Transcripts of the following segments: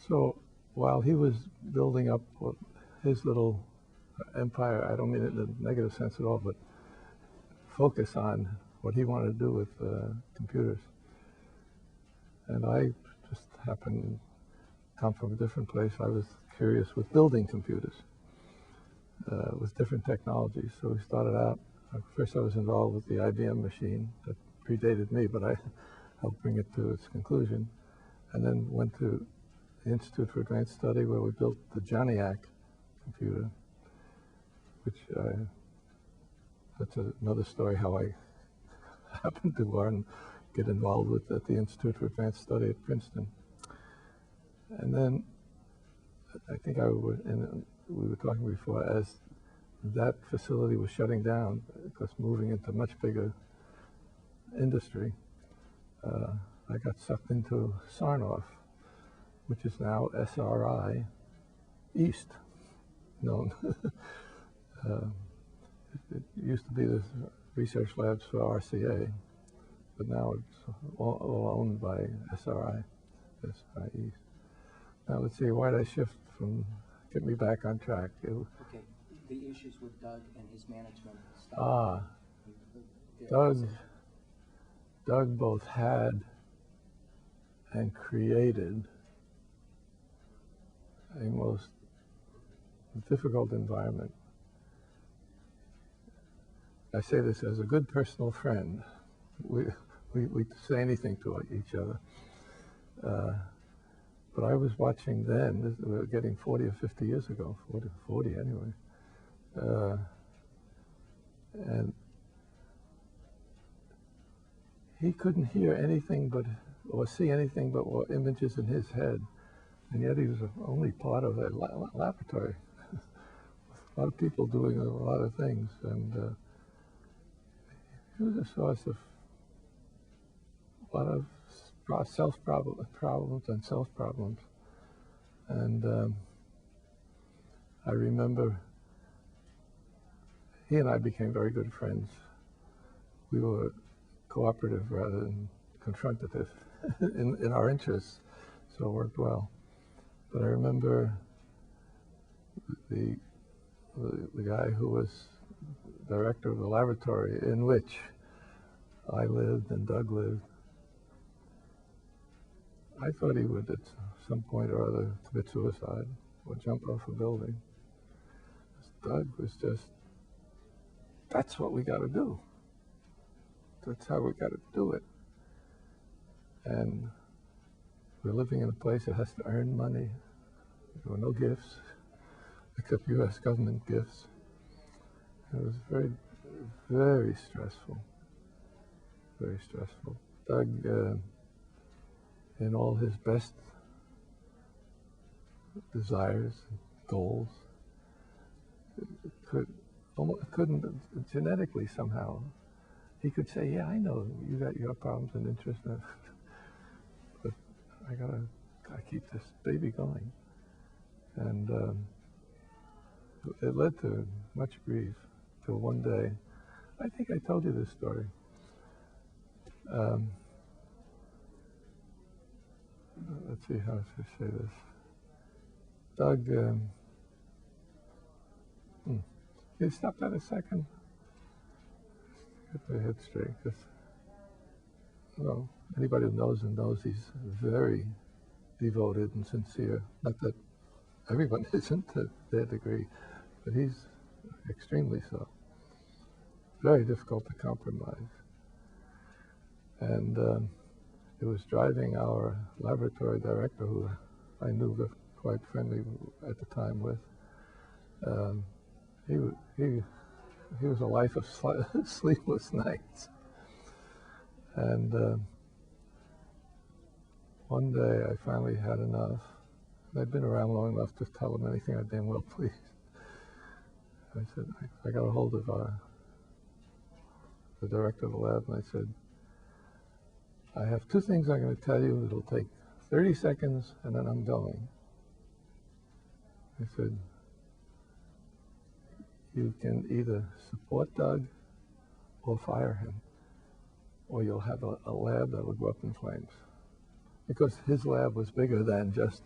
So while he was building up his little empire, I don't mean it in a negative sense at all, but focus on what he wanted to do with computers. And I just happened to come from a different place. I was curious with building computers with different technologies. So we started out, first I was involved with the IBM machine that predated me, but I helped bring it to its conclusion. And then went to the Institute for Advanced Study where we built the JONIAC computer, which that's another story how I happened to get involved with at the Institute for Advanced Study at Princeton. And then I think we were talking before, as that facility was shutting down because moving into much bigger industry, I got sucked into Sarnoff, which is now SRI East, known. It used to be the research labs for RCA, but now it's all owned by SRI East. Now let's see, why did I shift from, get me back on track? Okay, the issues with Doug and his management style. Doug both had and created a most difficult environment. I say this as a good personal friend. We say anything to each other. But I was watching then, we were getting 40 or 50 years ago, 40 anyway. And he couldn't hear anything but, or see anything but images in his head. And yet he was only part of a laboratory. A lot of people doing a lot of things. And he was a source of a lot of problems and self-problems. And I remember he and I became very good friends. We were cooperative rather than confrontative in our interests, so it worked well. But I remember the guy who was director of the laboratory in which I lived and Doug lived. I thought he would at some point or other commit suicide or jump off a building. Doug was just, that's what we got to do. That's how we got to do it. And we're living in a place that has to earn money. There were no gifts, except U.S. government gifts. It was very, very stressful. Very stressful. Doug, in all his best desires, goals, couldn't genetically somehow. He could say, yeah, I know you got your problems and interests, but I gotta keep this baby going. And it led to much grief till one day, I think I told you this story. Let's see how to say this. Doug, can you stop that a second? Get my head straight, because, well, anybody who knows him knows he's very devoted and sincere. Not that everyone isn't to their degree, but he's extremely so. Very difficult to compromise. And it was driving our laboratory director, who I knew quite friendly at the time with. He was a life of sleepless nights. And one day I finally had enough. I'd been around long enough to tell him anything I damn well pleased. I said, I got a hold of the director of the lab, and I said, I have two things I'm going to tell you. It'll take 30 seconds, and then I'm going. I said, you can either support Doug or fire him, or you'll have a lab that will go up in flames. Because his lab was bigger than just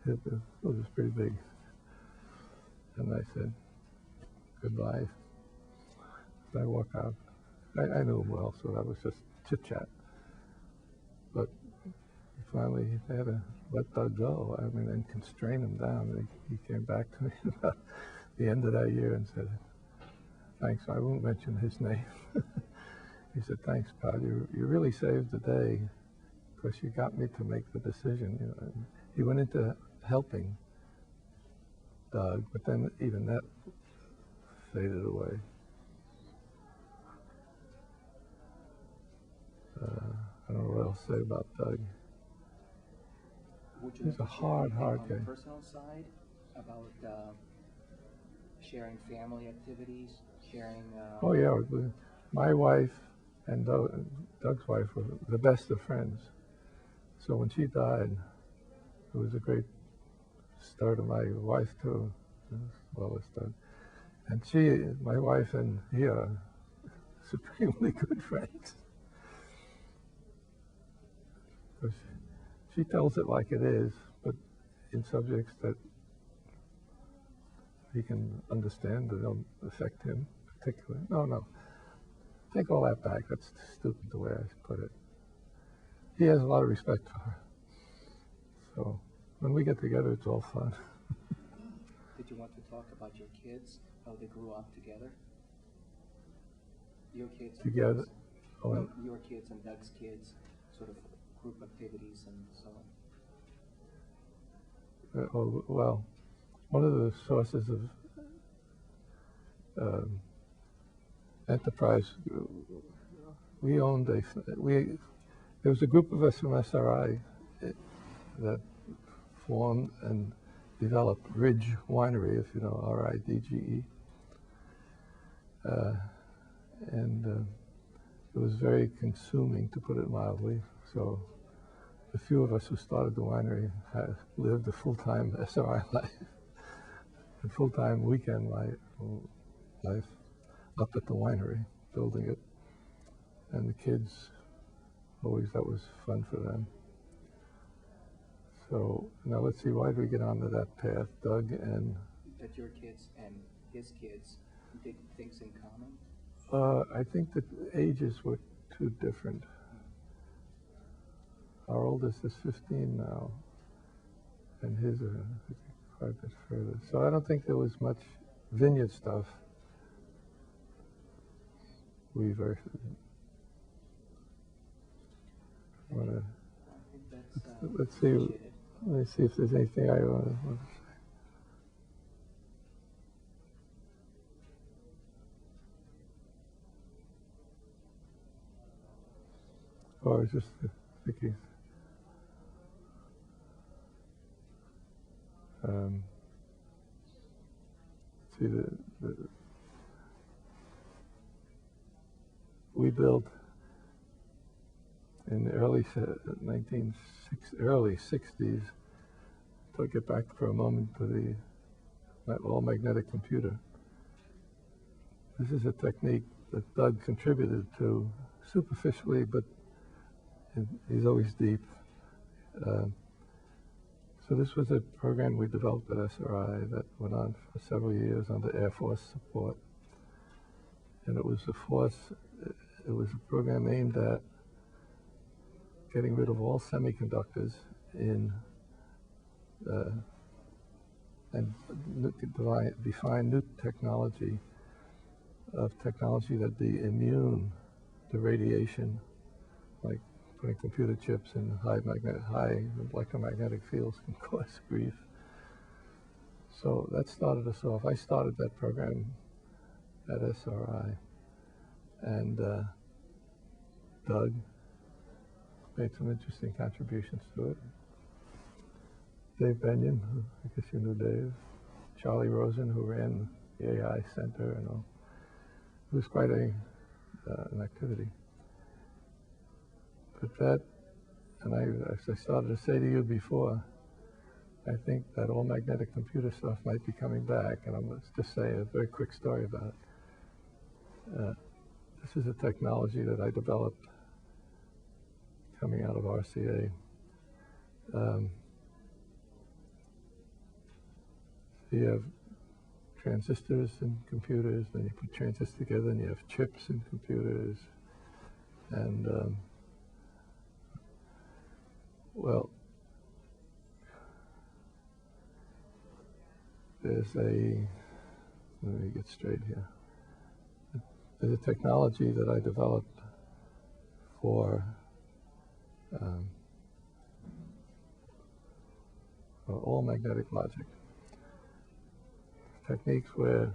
It was pretty big. And I said, goodbye. And I walked out. I knew him well, so that was just chit-chat. But finally, they had to let Doug go, and constrain him down. He came back to me about the end of that year and said, thanks, I won't mention his name. He said, thanks, pal, you really saved the day because you got me to make the decision. And he went into helping Doug, but then even that faded away. I don't know what else to say about Doug. He's a hard guy. On the personal side, about sharing family activities, sharing... Oh, yeah. My wife and Doug's wife were the best of friends. So when she died, it was a great start of my wife, too, as well as Doug. And my wife and he are supremely good friends. Because she tells it like it is, but in subjects that he can understand that don't affect him particularly. No. Take all that back. That's stupid the way I put it. He has a lot of respect for her. So when we get together, it's all fun. Did you want to talk about your kids, how they grew up together? Your kids and Together? Doug's, Oh, no, your kids and Doug's kids, sort of group activities and so on. Well, one of the sources of enterprise, there was a group of us from SRI that formed and developed Ridge Winery, if you know, RIDGE. And it was very consuming, to put it mildly. So the few of us who started the winery lived a full-time SRI life, a full-time weekend life up at the winery, building it. And the kids, that was fun for them. So now let's see, why did we get onto that path, Doug and... That your kids and his kids did things in common? I think that ages were too different. Our oldest is 15 now, and his are quite a bit further. So I don't think there was much vineyard stuff. Let's see. Let me see if there's anything I want to say. Oh, I was just thinking. See, we built in the early 60s, to get back for a moment to the all-magnetic computer. This is a technique that Doug contributed to superficially, but he's always deep. So this was a program we developed at SRI that went on for several years under Air Force support. And it was a program aimed at getting rid of all semiconductors and define new technology that'd be immune to radiation, like putting computer chips in high electromagnetic fields can cause grief. So that started us off. I started that program at SRI, and Doug made some interesting contributions to it. Dave Benyon, who I guess you knew Dave, Charlie Rosen, who ran the AI Center, and all. It was quite an activity. But that, and as I started to say to you before, I think that all magnetic computer stuff might be coming back, and I'm going to just say a very quick story about it. This is a technology that I developed coming out of RCA. You have transistors in computers, then you put transistors together, and you have chips in computers. And, well, there's a, let me get straight here. There's a technology that I developed for all magnetic logic. Techniques where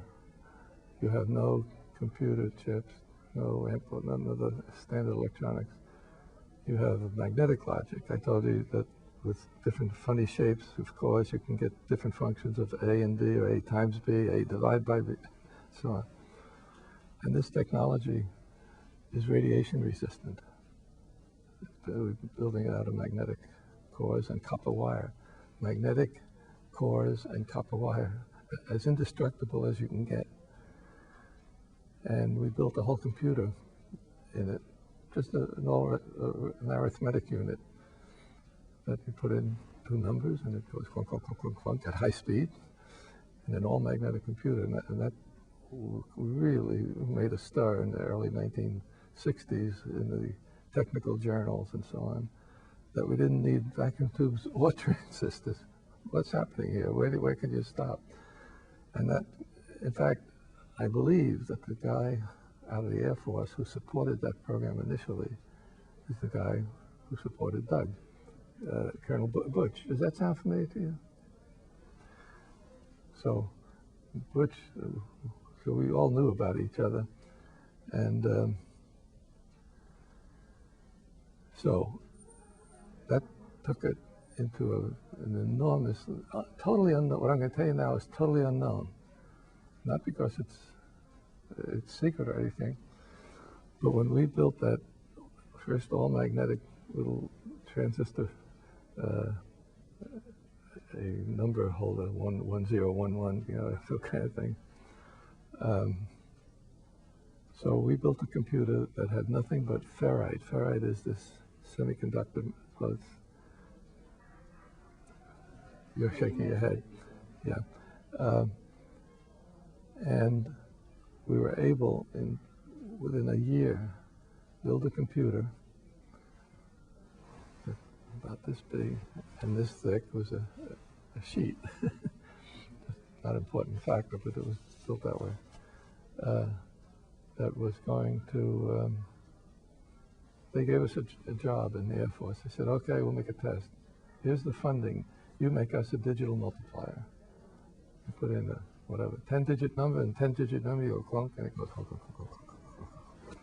you have no computer chips, no input, none of the standard electronics. You have magnetic logic. I told you that with different funny shapes of cores, you can get different functions of A and B, or A times B, A divided by B, so on. And this technology is radiation resistant. We're building it out of magnetic cores and copper wire. Magnetic cores and copper wire, as indestructible as you can get. And we built a whole computer in it, just an arithmetic unit that you put in two numbers and it goes clunk, clunk, clunk, clunk, clunk at high speed, and an all-magnetic computer. And that really made a stir in the early 1960s in the technical journals and so on, that we didn't need vacuum tubes or transistors. What's happening here? Where can you stop? And that, in fact, I believe that the guy out of the Air Force who supported that program initially is the guy who supported Doug, Colonel Butch. Does that sound familiar to you? So Butch, so we all knew about each other. And so that took it into an enormous, totally unknown. What I'm going to tell you now is totally unknown. Not because it's secret or anything, but when we built that first all-magnetic little transistor, a number holder, 1011, you know, that kind of thing. So we built a computer that had nothing but ferrite. Ferrite is this semiconductor. Well, you're shaking your head, yeah. And we were able, within a year, build a computer about this big and this thick. Was a sheet. Not an important factor, but it was built that way. That was going to, they gave us a job in the Air Force. They said, okay, we'll make a test. Here's the funding. You make us a digital multiplier. You put in a, whatever, 10-digit number and 10-digit number, you go clunk, and it goes clunk, clunk, clunk, clunk, clunk, clunk.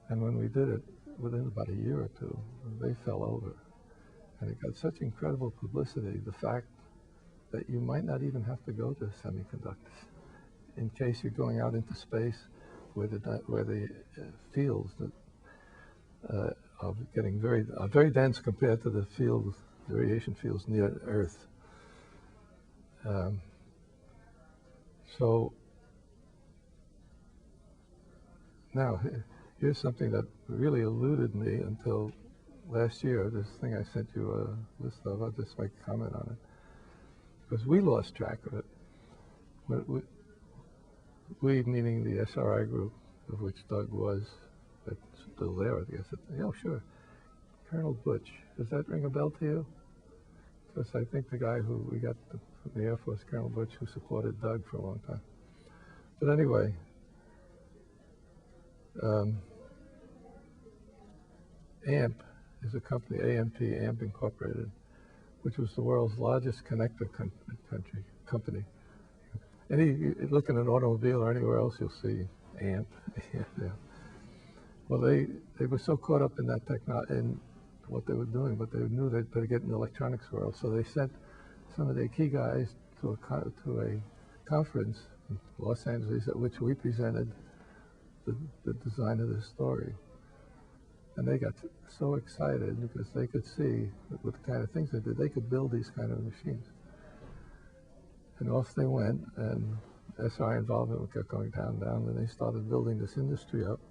And when we did it, within about a year or two, they fell over. And it got such incredible publicity, the fact that you might not even have to go to semiconductors in case you're going out into space where the fields are getting very dense compared to the fields, the radiation fields near Earth. So now here's something that really eluded me until last year. This thing I sent you a list of, I'll just make a comment on it. Because we lost track of it. We meaning the SRI group, of which Doug was, that's still there, I guess. Yeah, sure. Colonel Butch, does that ring a bell to you? Because I think the guy who we got from the Air Force, Colonel Butch, who supported Doug for a long time. But anyway, AMP is a company, AMP Incorporated, which was the world's largest connector company. You look in an automobile or anywhere else, you'll see AMP. Yeah. Well, they were so caught up in that in what they were doing, but they knew they'd better get in the electronics world. So they sent some of their key guys to a conference in Los Angeles at which we presented the design of this story. And they got so excited because they could see with the kind of things they did, they could build these kind of machines. And off they went, and SRI involvement kept going down, and they started building this industry up.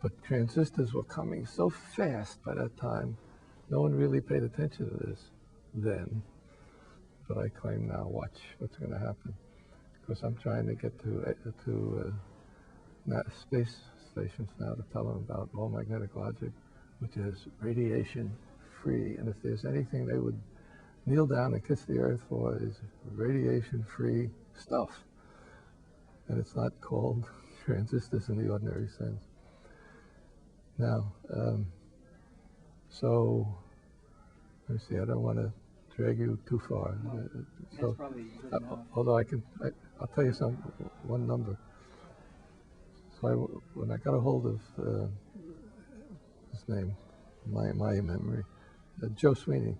But transistors were coming so fast by that time, no one really paid attention to this then. but I claim now, watch what's going to happen, because I'm trying to get to space stations now to tell them about all magnetic logic, which is radiation free. And if there's anything they would kneel down and kiss the earth for, is radiation free stuff. And it's not called transistors in the ordinary sense. Now, so let me see, I don't want to drag you too far. That's probably good enough. Although I'll tell you one number. So when I got a hold of his name, my memory, Joe Sweeney,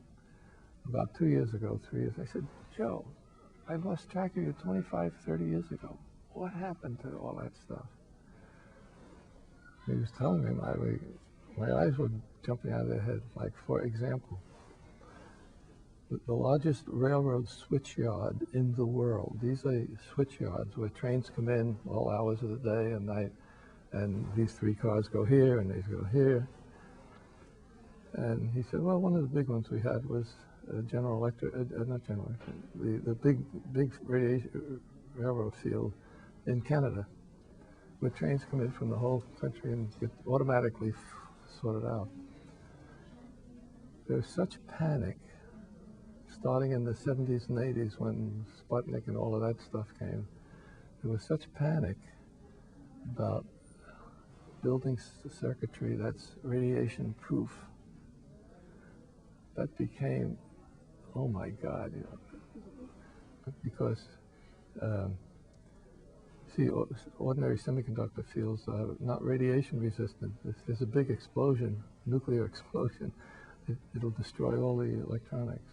about 2 years ago, 3 years, I said, Joe, I lost track of you 25, 30 years ago. What happened to all that stuff? He was telling me, my eyes were jumping out of their head. Like, for example, the largest railroad switch yard in the world. These are switch yards where trains come in all hours of the day and night, and these 3 cars go here and these go here. And he said, well, one of the big ones we had was General Electric, not General Electric, the big railroad field in Canada, where trains come in from the whole country and get automatically sorted out. There was such panic starting in the 70s and 80s when Sputnik and all of that stuff came. There was such panic about building circuitry that's radiation proof. That became, oh my God, because see, ordinary semiconductor fields are not radiation resistant. If there's a big explosion, nuclear explosion, it'll destroy all the electronics.